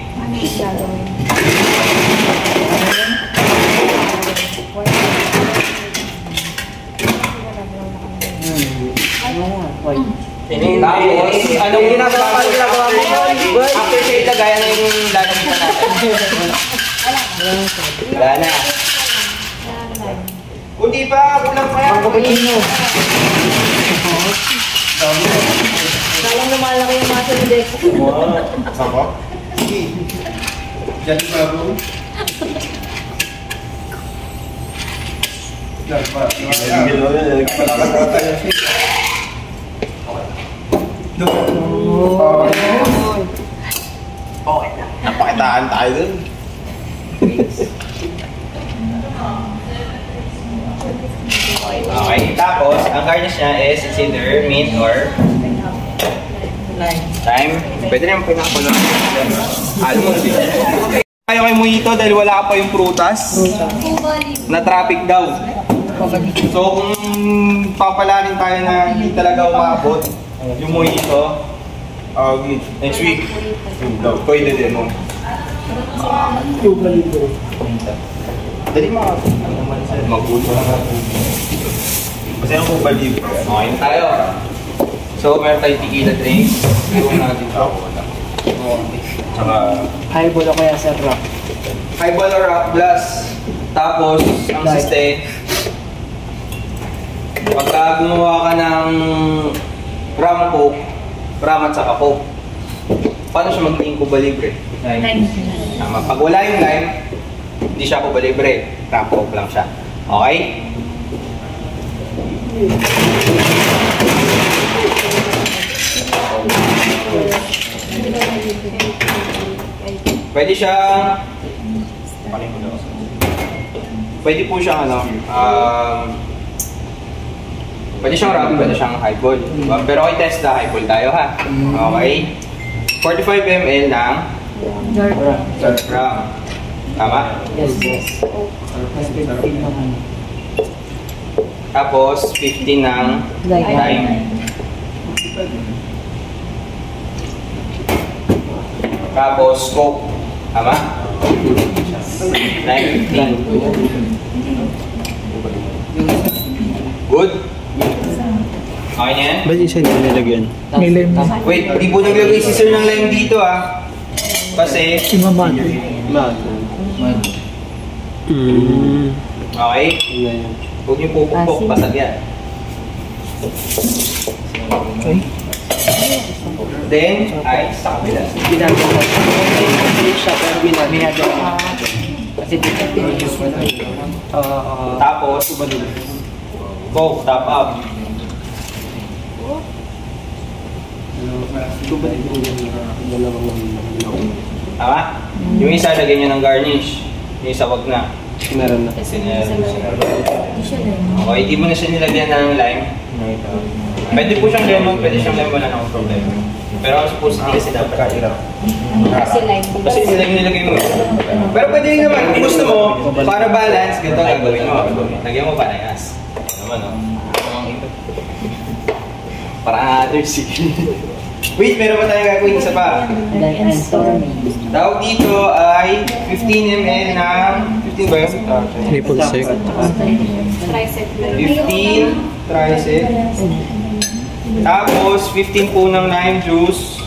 Tapos, anong ginagawa mo? After shape na gaya na yung lalamitan natin. Wala na. Kundi pa, kulang pa yan.
Kalang lumalaki yung mga sunodek.
Sapa? Sige. Diyan pa bro. Diyan pa. Okay na.
Napakitaan tayo dun.
Okay, tapos, ang garnish niya is it's either mint or lime. Pwede naman pinakulo. Almond din. Ayaw kayo mojito dahil wala pa yung prutas. Na traffic daw. So kung papalanin tayo na hindi talaga umabot yung mojito, next week, pwede din mo. Dali mag-ulo lang natin. Kasi ang Cuba Libre. Okay na tayo. So, meron tayong tequila drinks. Meron natin ito. Tsaka...
Highball o kaya sa rock.
Highball or rock glass. Tapos, ang siste. Pagka gumawa ka ng rum coke, rum at saka coke, paano siya magiging Cuba Libre? Tama. Pag wala yung lime, hindi siya Cuba Libre. Rum coke lang siya. Okay? Pwede siyang po siyang pwede siyang rum, pwede siyang highball. Pero okay, test na highball tayo ha. Okay. 45 ml ng dark rum. Tama?
Yes.
Tapos 15 ng lime. Tapos coke. Tama? 19. Good? Okay na yan?
Ba't isa hindi nilagyan?
Nilim.
Wait, di po naglagay si sir ng lime dito ah. Kasi...
Imaman.
Okay? Huwag niyo pupukpok, basag yan.
Okay.
Then, ay, sa kabila.
Ginagawa. Siya pero ginagawa. Kasi dito.
Tapos, coke, top up. Tama? Yung isa, lagyan nyo ng garnish. Yung isa, wag na.
Meron na.
Okay, di mo na siya nilagyan ng lime. Pwede po siyang lemon, pwede siyang lemon na ng problema. Pero ang suppose na kasi dapat kairap. Kasi sila yung nilagay mo. Pero pwede rin naman, kung gusto mo, para balance, ganito gagawin mo. Lagyan mo parehas. Naman, no? Para others, sige. Wait, meron pa tayo gagawin isa pa. Tawag dito ay 15 ml ng... 15 ba yun?
Triple sec.
15 tricep. Tapos 15 po ng lime juice.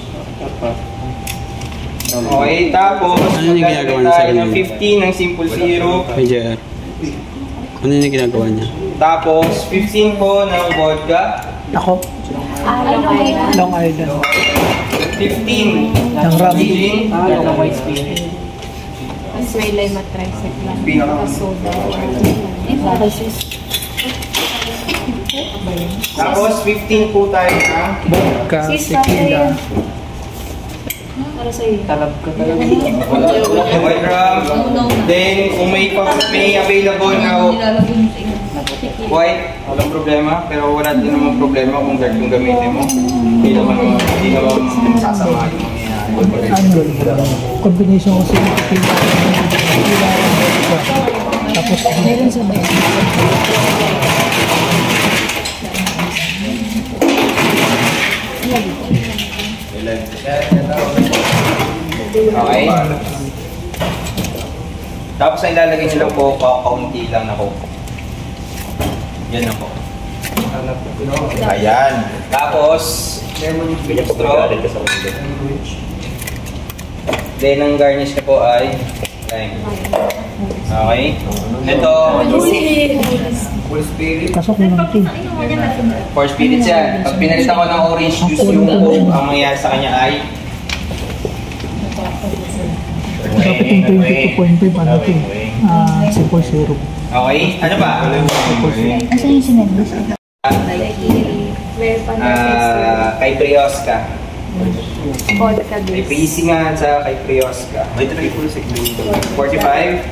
Okay, tapos
Ano yung ginagawa niya sa
tayo ng
kanya?
15 ng simple syrup.
Kay JR. Ano yung ginagawa niya?
Tapos 15 po ng vodka.
Ako, Long Island.
15
Ng rum.
gin.
Mas may lime at tricycle lang.
Pinaka-
Soda.
Tapos 15 po tayo ng
Vodka, tequila.
Para sa'yo.
white rum. Then, kung may available na white, walang problema. Pero wala din naman problema kung dark yung gamitin mo. Hindi naman masasama yung mangyayari.
Ano, combination ko sa tequila. Tapos, meron sa
Okay. Tapos ay ilalagay nyo lang po, kaunti lang na coke. Yan na po. Ayan. Tapos, straw. Then, ang garnish na po ay lime. Okay. Ito, full spirit.
pasok mo lang ito.
For spirits yan. Pag pinalitan ko ng orange juice yung coke, ang mangyayari sa kanya ay
Dapat yung 22.5 ano ito. Simple syrup.
okay. Ano ba?
Asan yung sinendo?
Meron pa na
Kay Priosca.
vodka
May
base.
PC nga sa kay Priosca. 45.
45.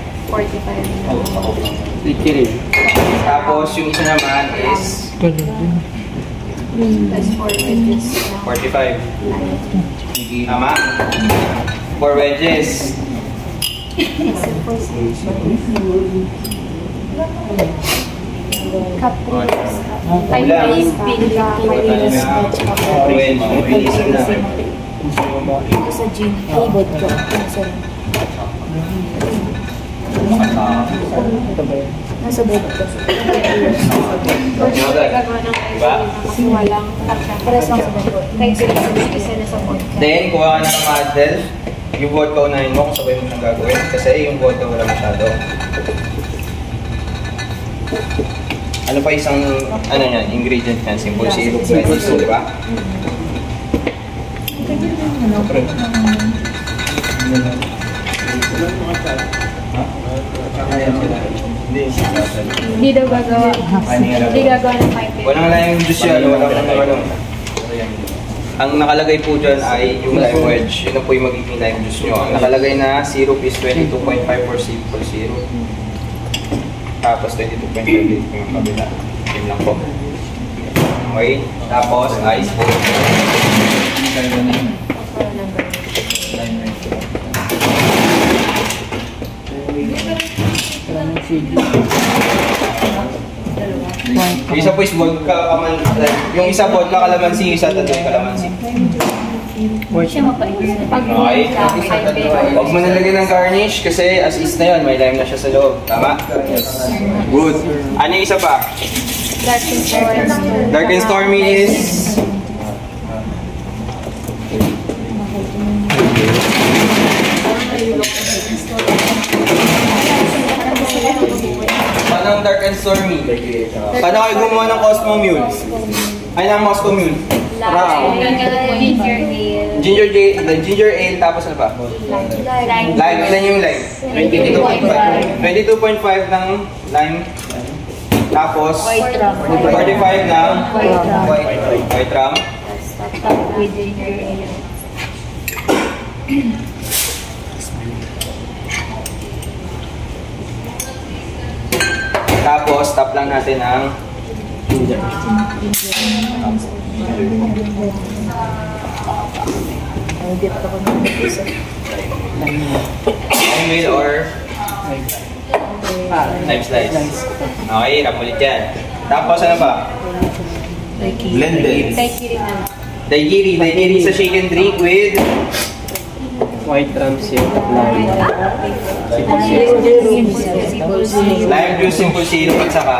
Tapos yung isa naman is
Ganun din.
Plus 4 wedges.
45. Tama? 4 wedges.
Caprice.
Ulam.
Pila. Mayonnaise.
Wedges na.
Ito sa gin. Ay, vodka. Nasa vodka.
Diba?
Kasi walang pares lang sa vodka. Kahit isa na sa vodka.
Then, kuha ka na ng Madel. Yung vodka unahin mo kung sabay mo siyang gagawin. Kasi yung vodka wala masyado. Ano pa isang, ano yan, ingredient yan? Simple syrup, lettuce, di ba?
Hindi daw gagawa. Hindi gagawa ng pipe.
Walang lime juice yan, walang ano. Ang nakalagay po dyan ay yung lime wedge. Yun na po yung magiging lime juice nyo. Ang nakalagay na syrup is 22.5 for simple syrup. Tapos 22.5 dito yung kabila. Yun lang po. Okay. Tapos ice po. Yung isa po is vodka, yung isa vodka kalamansi, yung isa tatay kalamansi.
Siya mapait. Pag
Okay. Huwag mo nalagyan ng garnish kasi as is na yun, may lime na siya sa loob. Tama? Good. Ano yung isa pa?
Dark and stormy.
Dark and stormy is... Paano ang dark and stormy? Paano kayo gumawa ng Cosmo Mule? Ano ang Moscow Mule?
Ginger ale.
Ginger ale, tapos ano pa? Lime, ilan yung lime? 22.5. 22.5 ng lime. Tapos,
White rum.
45 ng white rum.
With ginger ale.
Tapos, tap lang natin ang lime wheel or lime slice. Okay, tap ulit yan. Tapos, ano ba? Blended.
Daiquiri na.
Daigiri sa shake and drink with
White rum syrup, lime.
lime juice, simple syrup, at saka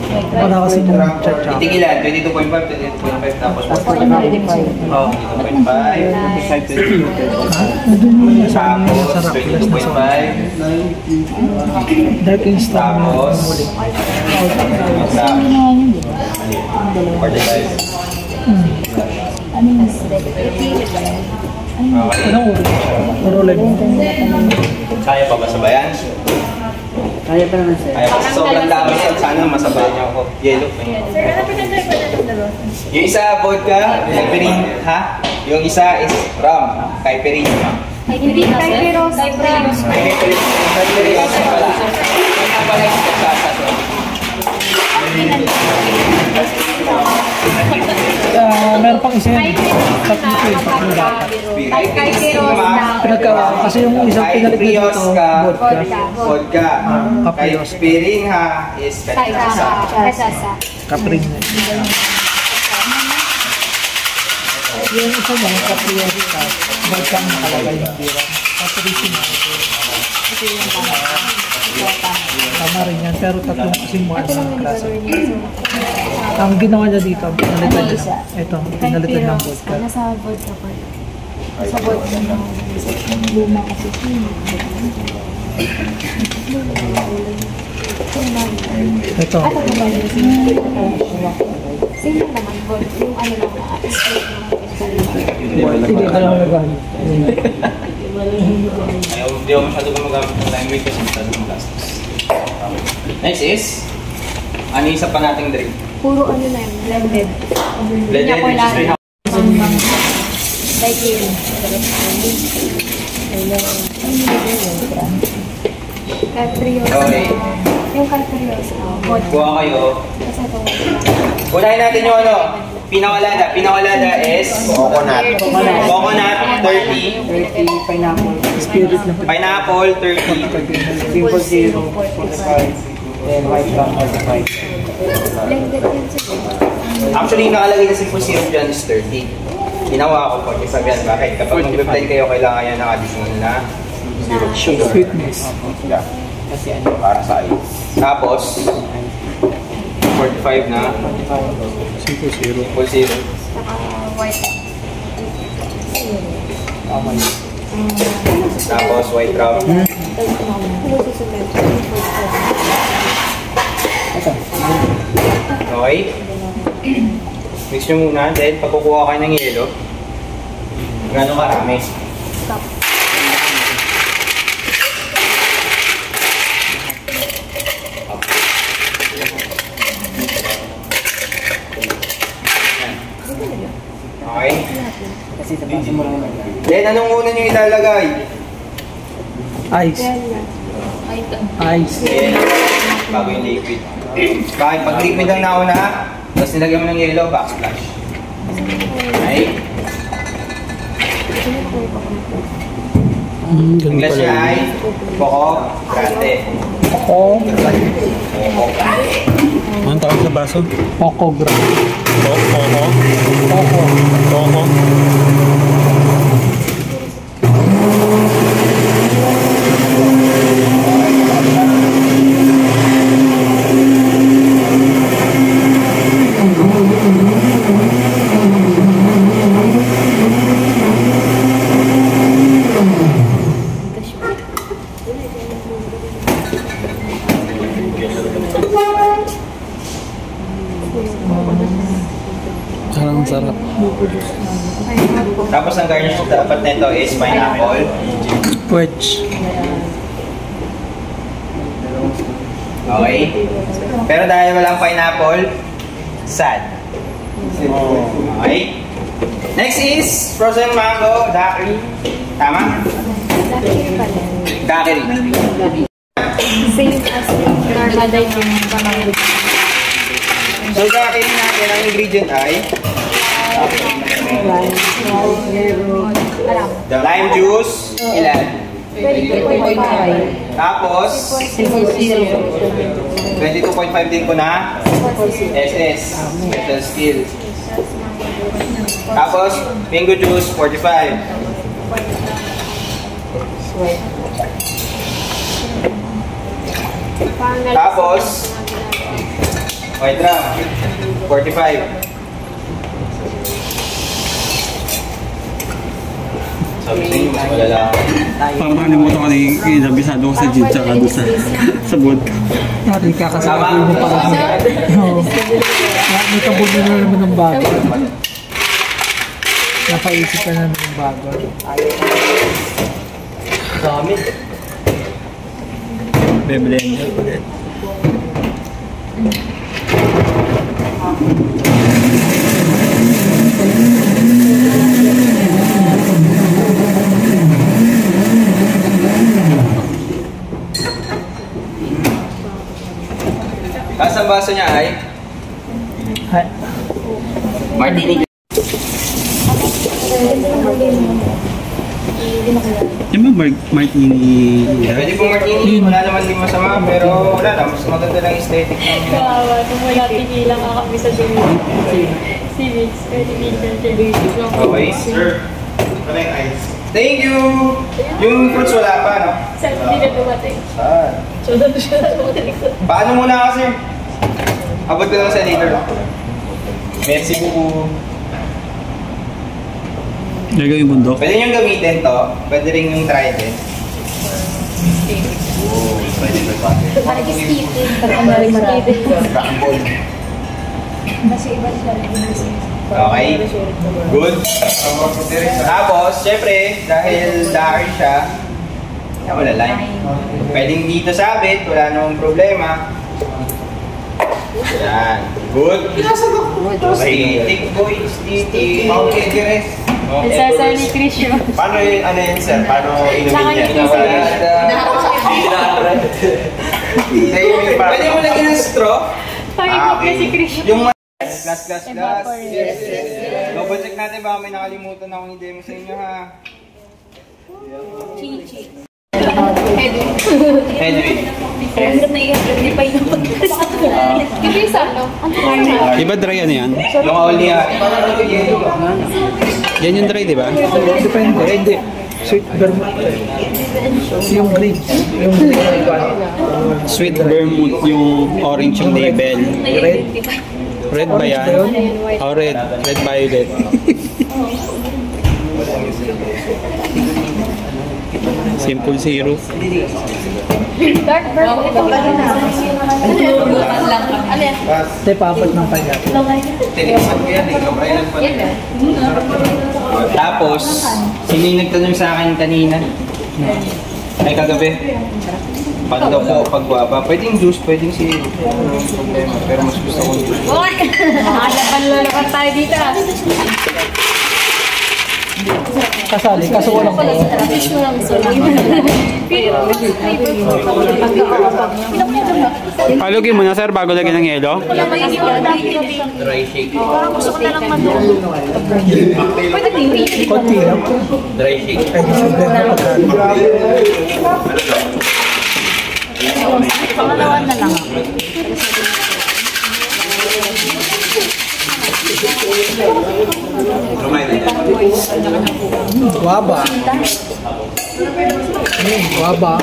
Wala kasi mga chat-chat.
Itigilan, 22.5, 22.5, tapos
25.
Oh, 22.5.
Doon yung nasa amin yung
Tapos
sarap. Plus na sa
22.5.
Dark Instar na
Tapos,
muli.
sa 45. Okay.
Anong uri? Puro live.
Kaya pa ba sabayan?
Kaya pa naman sir.
Kaya pa. Sobrang dami yan. Sana masabayan niyo ako. Yellow.
Sir, ano pinag-try pa natin dalawa?
Yung isa, vodka, caipirinha, ha? Yung isa is rum, caipirinha.
Hindi Kairos.
Caipirinha pala. Kaya pala yung kagsasa.
Meron pang isa yan. Tatlo ko yung tatlo dapat.
Kairos na.
Pinagkawa. Kasi yung isang pinalit na dito, vodka.
Vodka.
Kaprios.
Caipirinha is kagsasa.
Kasasa.
Kapring na. Yung isa mo, kaprios ka. Vodka ang nakalagay yung bira. Kaprios na ito. Tama rin yan, pero tatlong asimuan ng klase. Ang ginawa niya dito, pinalitan niya. Ito, pinalitan ng vodka.
Nasa vodka pa. Nasa vodka na. Luma kasi.
Ito.
Sino naman vodka? Yung ano lang na
Hindi ka lang nagalit.
Ayaw, hindi ako masyado gumagamit ng limeway kasi masyado ng gastos. Next is, ano yung isa pa nating drink?
puro ano na yun, blended.
Blended, which is very
Like yun. Catrios.
Okay.
Yung Catrios. Vodka.
Kuha kayo.
Kasi ito.
Unahin natin yung ano, pinakalada. Pinakalada is coconut. Coconut, 30.
30 pineapple.
Spirit na.
Pineapple, 30.
Simple zero, 45. Then white rum, 45.
Blended yun siya.
Actually, yung nakalagay na simple syrup dyan is 30. Ginawa ko po, yung sabihan, bakit? Kapag mag-blend kayo, kailangan yan ng additional na syrup.
Sweetness.
Yeah.
Kasi ano,
Para sa ayos. Tapos, 45 na
Simple zero.
simple syrup.
Saka white.
Tapos, white rum.
Ano susunod?
Okay? Mix nyo muna, then pag kukuha kayo ng yelo, gano'ng karami? Okay?
kasi tapasin mo lang.
Then, anong una nyo ilalagay?
Ice. Ice.
Then, bago yung liquid. Bakit? Pag liquid ang nauna, tapos nilagyan mo ng yellow, backsplash. Okay? Ang
Ganun
glass
pala.
niya ay Coco Grande.
Coco.
Coco Grande.
Anong tawag sa baso?
Coco Grande.
Coco.
Coco.
Coco. Sarang sarap.
Tapos ang garnish dapat nito is pineapple.
Wedge.
Okay? Pero dahil walang pineapple, sad. Okay? Next is frozen mango daiquiri. Tama? Daiquiri.
Same as normal din yung pamangkin.
So daiquiri natin, ang ingredient ay lime juice, ilan?
22.5.
Tapos 22.5 din ko na SS, Metal Steel. Tapos mango juice, 45. Tapos White rum. 45. Sabi sa inyo, mas malala ako.
Parang nakalimutan ko na yung inabisado ko sa gin tsaka doon sa vodka.
Natin kakasabi mo pa lang. Oo. May kabuli na naman ng bago. Napaisip ka na naman ng bago.
Dami.
Beblender ulit.
Tapos ang baso niya ay? Martini.
Yan ba martini?
Pwede pong martini, wala naman din masama, pero wala lang, mas maganda lang aesthetic ng
Kawawa, kung wala pigilan ka kami sa civics, pwede minsan
Okay, sir. Thank you! Yung fruits wala pa, no?
Saan hindi na dumating?
Saan?
So, doon siya na dumating.
Paano muna kasi? Abot ko lang sa later. Merci beaucoup.
Lagay yung bundok.
Pwede niyong gamitin to. Pwede rin yung trident. Oo, pwede ito pa.
Parang skating. Kasi iba siya.
Okay? Good? Tapos, syempre, dahil dahil siya, wala line. Pwedeng dito sabit, wala namang problema. Yan. Good? Stick, boy. Stick. Okay, Jerez.
Nasasar ni Chris yun.
Paano yun, ano yun sir? Paano
Tsaka
inumin
ni
niya?
Chris.
Pwede mo lagyan ng straw.
Pakikot niya si Chris.
Yung glass. Double check natin baka may nakalimutan akong i-demo sa inyo ha.
Chichi.
Edwin.
Hirap na hindi pa yun. Ito yung salo.
Di ba dry ano yan?
Yung only
Yan yung dry, di ba?
Depende. Hindi. Sweet vermouth. Yung grapes. Yung
Sweet vermouth, yung orange yung label. Red ba yan? Oh, red. Red violet. Simple zero.
Dark purple. Ito ba rin na? Ano yan?
Ito papat ng pineapple.
Tinigsan ko yan eh. Kabrailan pa rin. Tapos, sino yung nagtanong sa akin kanina? Ay, kagabi. Paano daw po pagwaba? Pwedeng juice, pwedeng zero. Walang problema. Pero mas gusto ko juice.
Nakalapan tayo dito.
Kasali, kaso walang ko.
Palugin mo na sir bago lagyan ng yelo.
Dry shake.
Parang gusto ko na lang matulog. Pwede din.
Konti lang.
Dry shake.
Ay, sabi na
Pangalawan na lang ako.
Guaba. Guaba.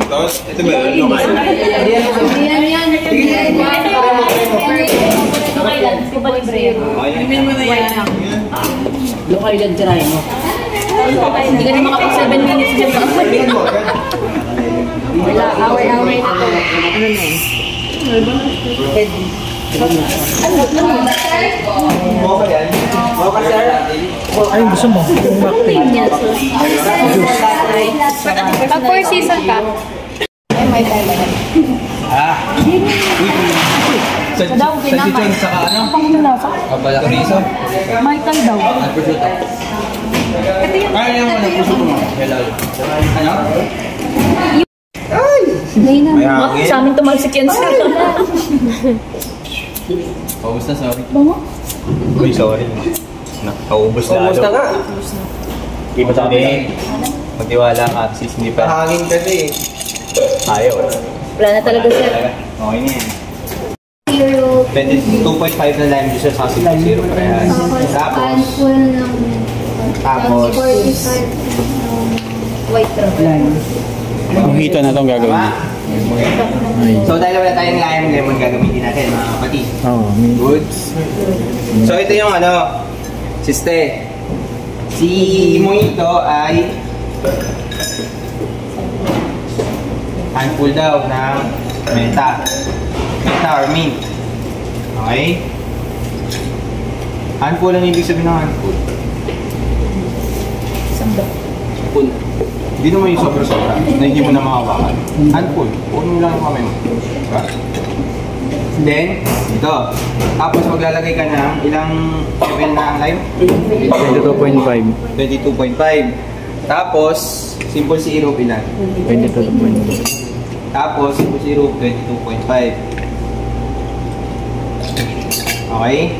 Tapos, ito ba yun?
Yan.
Look Island try mo.
Hindi ka na makapag 7 minutes dyan. Wala, away-away na to.
Ano na eh?
Mocha yan? Mocha sir?
Ay, gusto mo? Yung mocktail.
Pag 4 season ka, ay may tayo.
Sa chichon, saka ano? Kapala riso?
Michael daw.
Prosciutto. Kaya yung ano, prosciutto mo? Hello. Ano?
Ay! Sa amin tumalsik yan sir.
Paubos na, sorry.
Uy, sorry. Nakaubos na.
Paubos na nga.
Iba sa akin. Magtiwala ka, sis, hindi pa.
Hangin kasi.
Ayaw.
Wala na talaga sir.
Okay na yan.
Zero.
Pwede 2.5 na lime juice sa 0 parehas.
Tapos,
Tapos,
45 white rum.
Mojito na itong gagawin niya.
So dahil wala tayong lime, lemon gagamitin natin mga kapatid.
Oo.
Goods. So ito yung ano, siste. Si Mojito ay handful daw ng menta. Menta or mint. Okay? Handful ang ibig sabihin ng handful. Handful. Hindi naman yung sobra-sobra na hindi mo na makawakan. Handful. Puno mo lang yung kamay mo. Diba? Then, ito. Tapos maglalagay ka ng ilang level na ang lime?
22.5.
22.5. Tapos, simple syrup ilan?
22.5.
Tapos, simple syrup 22.5. Okay?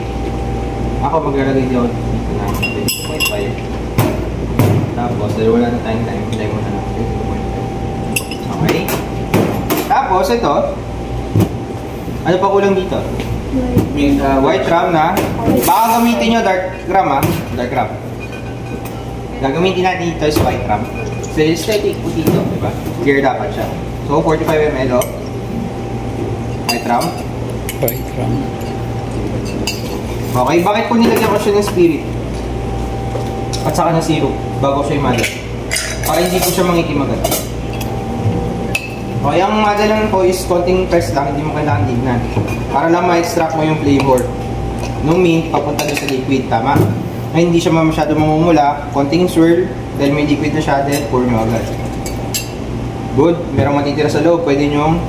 Ako maglalagay dito ng 22.5. Tapos, dahil wala na tayong time, ilay mo na lang 22.5. Okay? Tapos, ito. Ano pa kulang dito? White rum na. Baka gamitin nyo dark rum ha. Dark rum. Gagamitin natin dito is white rum. So, aesthetic po dito, diba? Clear dapat siya. So, 45 ml of white rum.
White rum.
Okay, bakit po nilagyan ko siya ng spirit? At saka ng syrup, bago siya yung mother. Para hindi po siya mangikim agad. Okay, ang mother lang po is konting press lang, hindi mo kailangan tignan. Para lang ma-extract mo yung flavor nung mint papunta doon sa liquid, tama? Ay, hindi siya masyado mamumula, konting swirl, dahil may liquid na siya, then pour nyo agad. Good, merong matitira sa loob, pwede nyong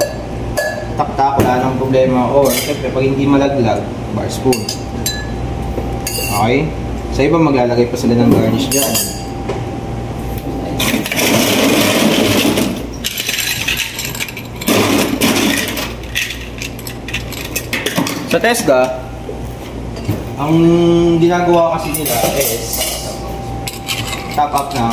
taktak, wala nang problema. Or, syempre, pag hindi malaglag, bar spoon. Okay? Sa iba, maglalagay pa sila ng garnish dyan. Sa Tesga, ang ginagawa kasi nila is top up ng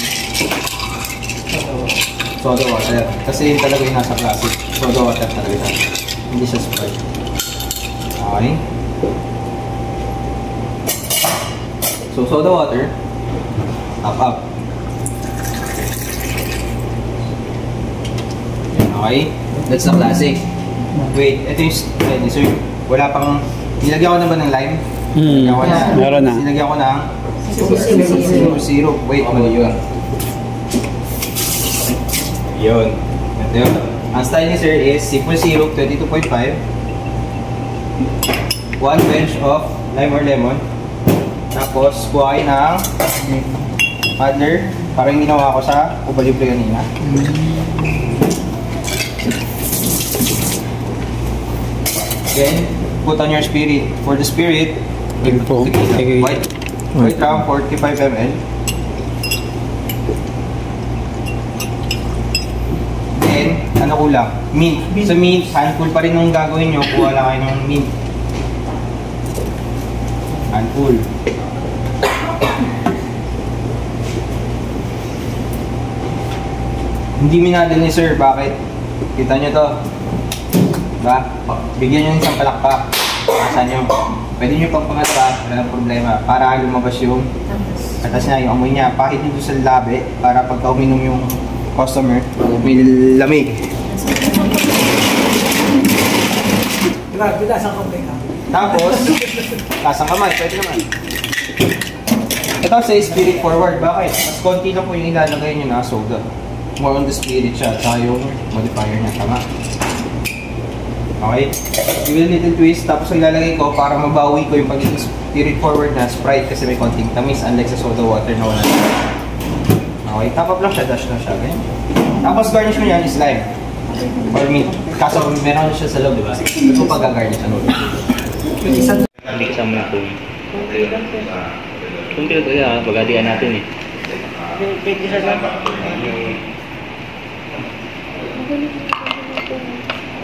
soda water. Kasi yun talaga yung nasa classic. Soda water talaga siya. Hindi siya Sprite. Okay? So, soda water, top up. Okay? That's the classic. Wait, ito yung dessert. Wala pang... Nilagyan ko na ba ng lime?
Meron na.
Nilagyan ko ng syrup. Wait, mali yun. Yun. Ito yun. Ang style ni sir is simple syrup, 22.5. 1 bench of lime or lemon. Tapos, kuha kayo ng Adler. Parang ginawa ko sa Ubalibre kanina. Then, put on your spirit. For the spirit, white rum, 45 ml. Then, ano kulang? Mint. Sa mint, handful pa rin nung gagawin nyo. Kuha lang kayo ng mint. Handful. Hindi minadal ni sir. Bakit? Kita nyo to. Diba? Bigyan nyo ng isang palakpak. Asan nyo? Pwede nyo pang pangatpa. Walang problema. Para lumabas yung atas niya, yung amoy niya. Pahit nyo sa labi. Para pagka uminom yung customer, may lamig.
Lasang kamay ka.
Tapos, lasang kamay. Pwede naman. Ito sa spirit forward. Bakit? Mas konti lang po yung ilalagay nyo na soda. More on the spirit siya. Tsaka yung modifier niya. Tama? Okay? Give it a little twist. Tapos ilalagay ko para mabawi ko yung pagiging spirit forward na Sprite kasi may konting tamis unlike sa soda water na wala. Okay? Top up lang siya. Dash lang siya. Okay? Tapos garnish mo yan is lime. Or mint. Kaso meron siya sa loob, diba? Ito pag-garnish sa loob.
Hindi kasama na kung pinag-kaya, pag-adian natin eh.
Pwede siya lang.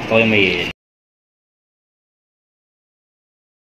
Okay, may